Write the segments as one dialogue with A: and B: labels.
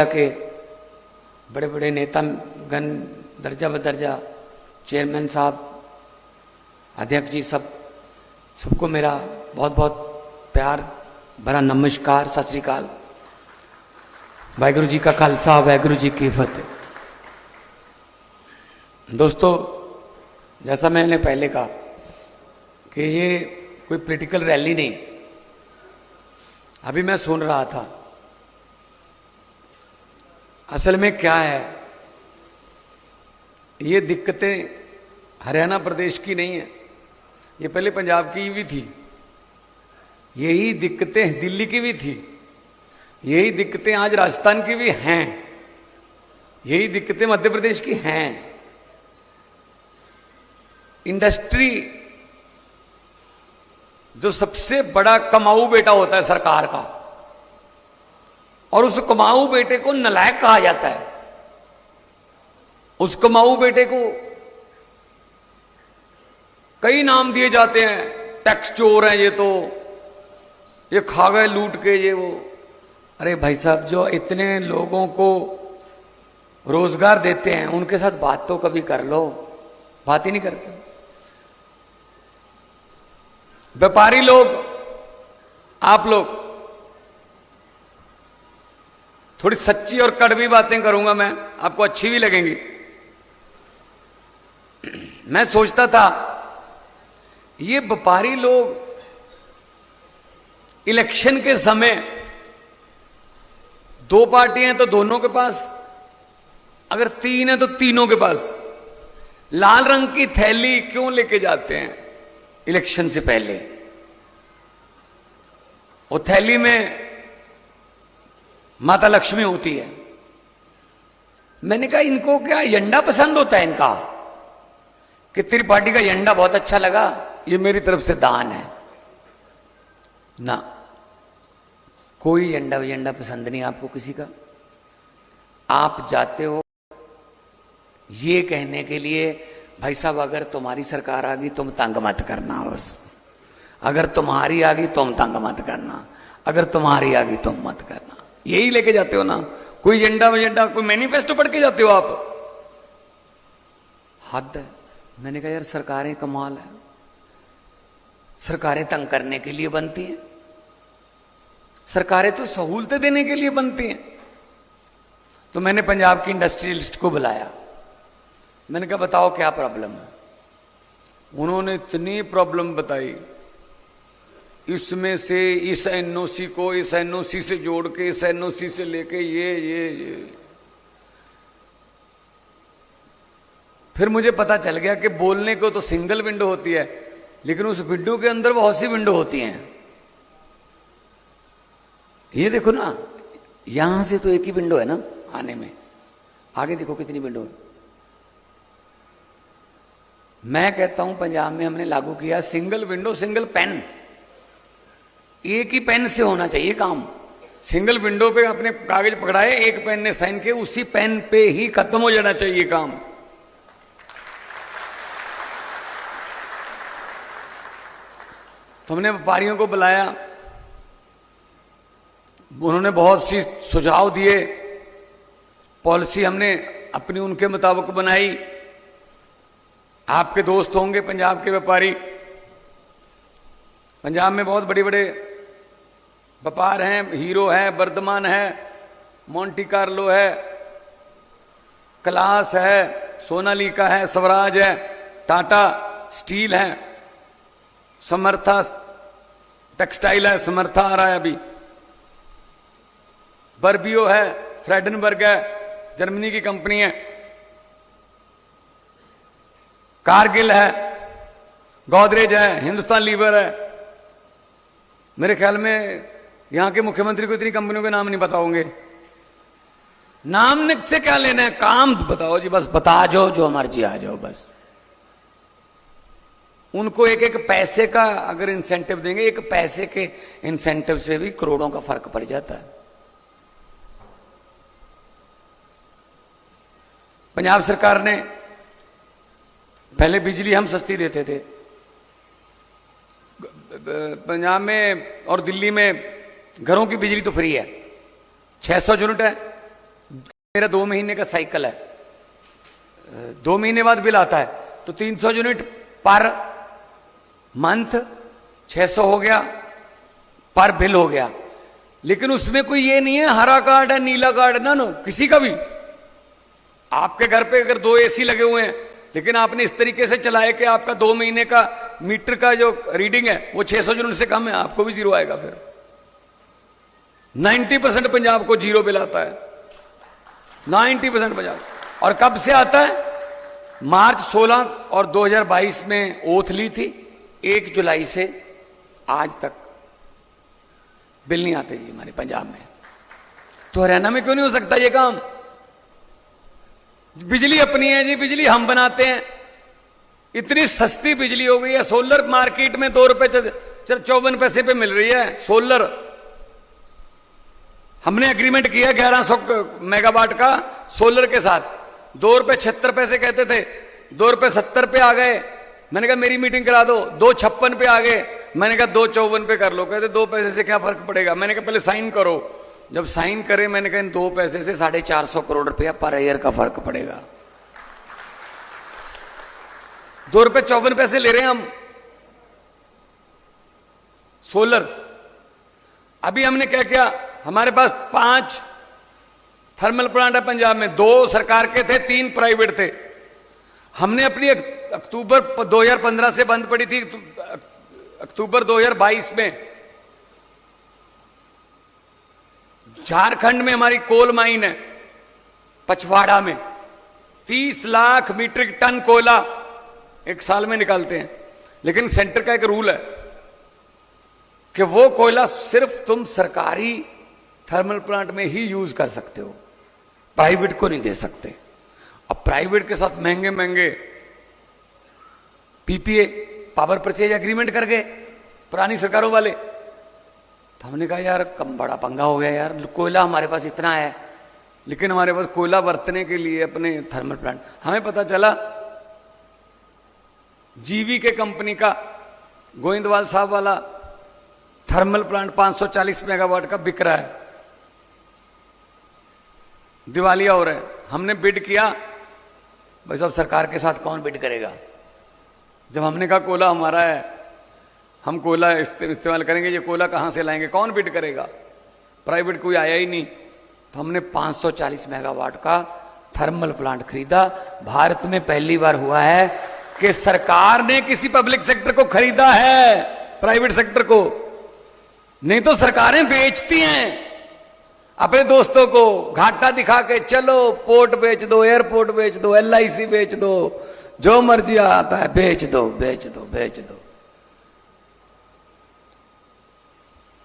A: के बड़े बड़े नेता गण, दर्जा बदर्जा, चेयरमैन साहब, अध्यक्ष जी, सबको मेरा बहुत बहुत प्यार भरा नमस्कार, सत श्री अकाल। वाहिगुरु जी का खालसा, वाहिगुरु जी की फतेह। दोस्तों, जैसा मैंने पहले कहा कि ये कोई पॉलिटिकल रैली नहीं। अभी मैं सुन रहा था, असल में क्या है, ये दिक्कतें हरियाणा प्रदेश की नहीं है, ये पहले पंजाब की भी थी, यही दिक्कतें दिल्ली की भी थी, यही दिक्कतें आज राजस्थान की भी हैं, यही दिक्कतें मध्य प्रदेश की हैं। इंडस्ट्री जो सबसे बड़ा कमाऊ बेटा होता है सरकार का, और उस कमाऊ बेटे को नालायक कहा जाता है। उस कमाऊ बेटे को कई नाम दिए जाते हैं, टैक्स चोर है, ये खा गए लूट के, ये वो। अरे भाई साहब, जो इतने लोगों को रोजगार देते हैं उनके साथ बात तो कभी कर लो, बात ही नहीं करते। व्यापारी लोग, आप लोग, थोड़ी सच्ची और कड़वी बातें करूंगा मैं, आपको अच्छी भी लगेंगी। मैं सोचता था ये व्यापारी लोग इलेक्शन के समय, दो पार्टियां हैं तो दोनों के पास, अगर तीन है तो तीनों के पास लाल रंग की थैली क्यों लेके जाते हैं इलेक्शन से पहले? वो थैली में माता लक्ष्मी होती है। मैंने कहा इनको क्या झंडा पसंद होता है इनका, कि त्रिपाठी का झंडा बहुत अच्छा लगा, ये मेरी तरफ से दान है ना। कोई झंडा पसंद नहीं आपको किसी का। आप जाते हो ये कहने के लिए, भाई साहब अगर तुम्हारी सरकार आ गई तुम तंग मत करना, बस अगर तुम्हारी आ गई तुम तंग मत करना, अगर तुम्हारी आ गई तुम मत करना, यही लेके जाते हो ना। कोई एजेंडा कोई मैनिफेस्टो पढ़ के जाते हो आप, हद है। मैंने कहा यार, सरकारें कमाल है, सरकारें तंग करने के लिए बनती हैं, सरकारें तो सहूलतें देने के लिए बनती हैं। तो मैंने पंजाब की इंडस्ट्रियलिस्ट को बुलाया, मैंने कहा बताओ क्या प्रॉब्लम है। उन्होंने इतनी प्रॉब्लम बताई, इसमें से इस एनओसी को इस एनओसी से जोड़ के, इस एनओसी से लेके ये। फिर मुझे पता चल गया कि बोलने को तो सिंगल विंडो होती है, लेकिन उस विंडो के अंदर बहुत सी विंडो होती हैं। ये देखो ना, यहां से तो एक ही विंडो है ना आने में, आगे देखो कितनी विंडो है। मैं कहता हूं पंजाब में हमने लागू किया सिंगल विंडो सिंगल पेन, एक ही पेन से होना चाहिए काम। सिंगल विंडो पे अपने कागज पकड़ाए, एक पेन ने साइन किए, उसी पेन पे ही खत्म हो जाना चाहिए काम। तो हमने व्यापारियों को बुलाया, उन्होंने बहुत सी सुझाव दिए, पॉलिसी हमने अपनी उनके मुताबिक बनाई। आपके दोस्त होंगे पंजाब के व्यापारी, पंजाब में बहुत बड़े बड़े व्यापार हैं, हीरो है, वर्धमान है, मोंटी कार्लो है, क्लास है, सोनालिका है, स्वराज है, टाटा स्टील है, समर्था टेक्सटाइल है, समर्था आ रहा है अभी, बर्बियो है, फ्रेडनबर्ग है, जर्मनी की कंपनी है, कारगिल है, गोदरेज है, हिंदुस्तान लीवर है। मेरे ख्याल में यहां के मुख्यमंत्री को इतनी कंपनियों के नाम नहीं पता होंगे। नाम से क्या लेना है, काम बताओ जी, बस बता जाओ, जो मर्जी आ जाओ बस। उनको एक एक पैसे का अगर इंसेंटिव देंगे, एक पैसे के इंसेंटिव से भी करोड़ों का फर्क पड़ जाता है। पंजाब सरकार ने पहले बिजली हम सस्ती देते थे, पंजाब में और दिल्ली में घरों की बिजली तो फ्री है, 600 यूनिट है, मेरा 2 महीने का साइकिल है, 2 महीने बाद बिल आता है, तो 300 यूनिट पर मंथ 600 हो गया, पर बिल हो गया। लेकिन उसमें कोई ये नहीं है हरा कार्ड है नीला कार्ड है, ना किसी का भी। आपके घर पे अगर 2 एसी लगे हुए हैं, लेकिन आपने इस तरीके से चलाया कि आपका 2 महीने का मीटर का जो रीडिंग है वो 600 यूनिट से कम है, आपको भी जीरो आएगा। फिर 90% पंजाब को जीरो बिल आता है, 90% पंजाब। और कब से आता है? मार्च 16 और 2022 में ओथ ली थी, 1 जुलाई से आज तक बिल नहीं आते जी हमारे पंजाब में। तो हरियाणा में क्यों नहीं हो सकता ये काम? बिजली अपनी है जी, बिजली हम बनाते हैं। इतनी सस्ती बिजली हो गई है, सोलर मार्केट में 2 रुपए 54 पैसे पे मिल रही है सोलर। हमने एग्रीमेंट किया 1100 मेगावाट का सोलर के साथ, 2 रुपए 76 पैसे कहते थे, 2 रुपए 70 पे आ गए। मैंने कहा मेरी मीटिंग करा दो, 256 पे आ गए। मैंने कहा 254 पे कर लो। कहते 2 पैसे से क्या फर्क पड़ेगा। मैंने कहा पहले साइन करो। जब साइन करे मैंने कहा 2 पैसे से 450 करोड़ रुपया पर ईयर का फर्क पड़ेगा। 2 रुपए 54 पैसे ले रहे हैं हम सोलर। अभी हमने क्या किया, हमारे पास 5 थर्मल प्लांट है पंजाब में, 2 सरकार के थे, 3 प्राइवेट थे। हमने अपनी अक्टूबर 2015 से बंद पड़ी थी, अक्टूबर 2022 में झारखंड में हमारी कोल माइन है पचवाड़ा में, 30 लाख मीट्रिक टन कोयला एक साल में निकालते हैं। लेकिन सेंटर का एक रूल है कि वो कोयला सिर्फ तुम सरकारी थर्मल प्लांट में ही यूज कर सकते हो, प्राइवेट को नहीं दे सकते। अब प्राइवेट के साथ महंगे महंगे पीपीए पावर परचेज एग्रीमेंट कर गए पुरानी सरकारों वाले। तो हमने कहा यार कम बड़ा पंगा हो गया यार, कोयला हमारे पास इतना है लेकिन हमारे पास कोयला बरतने के लिए अपने थर्मल प्लांट। हमें पता चला जीवीके कंपनी का गोविंदवाल साहब वाला थर्मल प्लांट 540 मेगावाट का बिक रहा है, दिवालिया हो रहा है। हमने बिड किया, भाई साहब सरकार के साथ कौन बिड करेगा? जब हमने कहा कोयला हमारा है, हम कोयला इस्तेमाल करेंगे, ये कोयला कहां से लाएंगे, कौन बिड करेगा? प्राइवेट कोई आया ही नहीं। तो हमने 540 मेगावाट का थर्मल प्लांट खरीदा। भारत में पहली बार हुआ है कि सरकार ने किसी पब्लिक सेक्टर को खरीदा है प्राइवेट सेक्टर को। नहीं तो सरकारें बेचती हैं अपने दोस्तों को, घाटा दिखा के चलो पोर्ट बेच दो, एयरपोर्ट बेच दो, LIC बेच दो, जो मर्जी आता है बेच दो बेच दो बेच दो।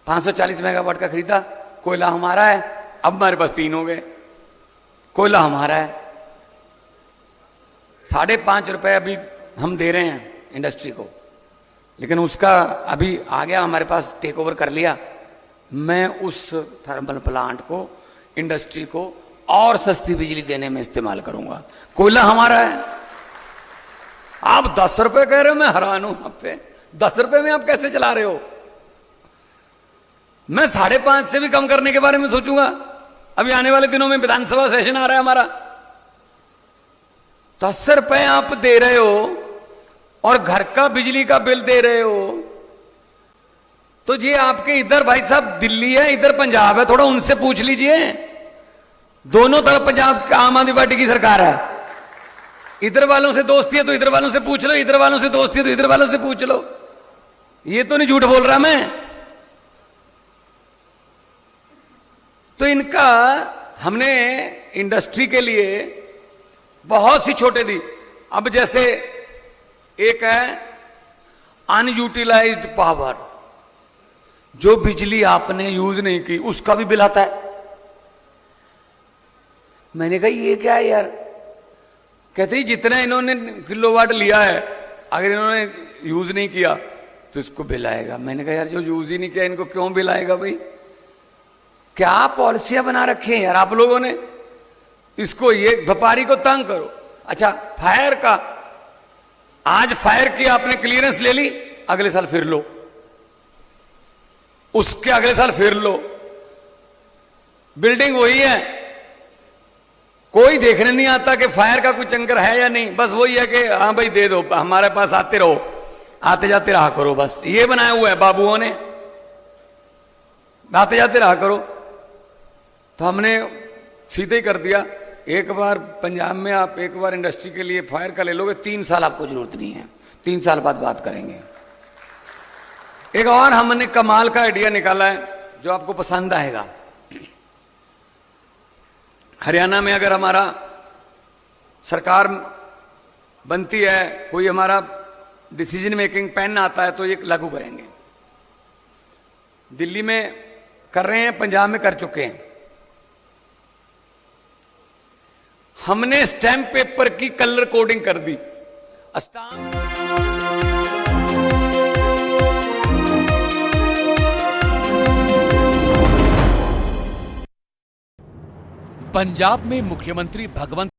A: 540 मेगावाट का खरीदा, कोयला हमारा है। अब हमारे पास 3 हो गए, कोयला हमारा है। 5.5 रुपए अभी हम दे रहे हैं इंडस्ट्री को, लेकिन उसका अभी आ गया हमारे पास, टेक ओवर कर लिया। मैं उस थर्मल प्लांट को इंडस्ट्री को और सस्ती बिजली देने में इस्तेमाल करूंगा। कोयला हमारा है। आप 10 रुपए कह रहे हो, मैं हैरान हूं आप पे। 10 रुपए में आप कैसे चला रहे हो? मैं 5.5 से भी कम करने के बारे में सोचूंगा। अभी आने वाले दिनों में विधानसभा सेशन आ रहा है हमारा। 10 रुपए आप दे रहे हो और घर का बिजली का बिल दे रहे हो, तो ये आपके इधर भाई साहब दिल्ली है, इधर पंजाब है, थोड़ा उनसे पूछ लीजिए। दोनों तरफ पंजाब का आम आदमी पार्टी की सरकार है। इधर वालों से दोस्ती है तो इधर वालों से पूछ लो, इधर वालों से दोस्ती है तो इधर वालों से पूछ लो। ये तो नहीं झूठ बोल रहा मैं। तो इनका हमने इंडस्ट्री के लिए बहुत सी छोटे दी। अब जैसे एक है अनयूटिलाइज्ड पावर, जो बिजली आपने यूज नहीं की उसका भी बिल आता है। मैंने कहा ये क्या है यार? कहते ही जितना इन्होंने किलोवाट लिया है अगर इन्होंने यूज नहीं किया तो इसको बिल आएगा। मैंने कहा यार जो यूज ही नहीं किया इनको क्यों बिल आएगा भाई? क्या पॉलिसियां बना रखी हैं यार आप लोगों ने? इसको ये व्यापारी को तंग करो। अच्छा फायर का, आज फायर की आपने क्लियरेंस ले ली, अगले साल फिर लो, उसके अगले साल फिर लो। बिल्डिंग वही है, कोई देखने नहीं आता कि फायर का कुछ अंकर है या नहीं, बस वही है कि हाँ भाई दे दो, हमारे पास आते रहो, आते जाते रहा करो, बस ये बनाया हुआ है बाबुओं ने, आते जाते रहा करो। तो हमने सीधे ही कर दिया, एक बार पंजाब में आप एक बार इंडस्ट्री के लिए फायर का ले लोगे, 3 साल आपको जरूरत नहीं है, 3 साल बाद बात करेंगे। एक और हमने कमाल का आइडिया निकाला है जो आपको पसंद आएगा। हरियाणा में अगर हमारा सरकार बनती है, कोई हमारा डिसीजन मेकिंग पेन आता है तो ये लागू करेंगे। दिल्ली में कर रहे हैं, पंजाब में कर चुके हैं। हमने स्टैम्प पेपर की कलर कोडिंग कर दी।
B: पंजाब में मुख्यमंत्री भगवंत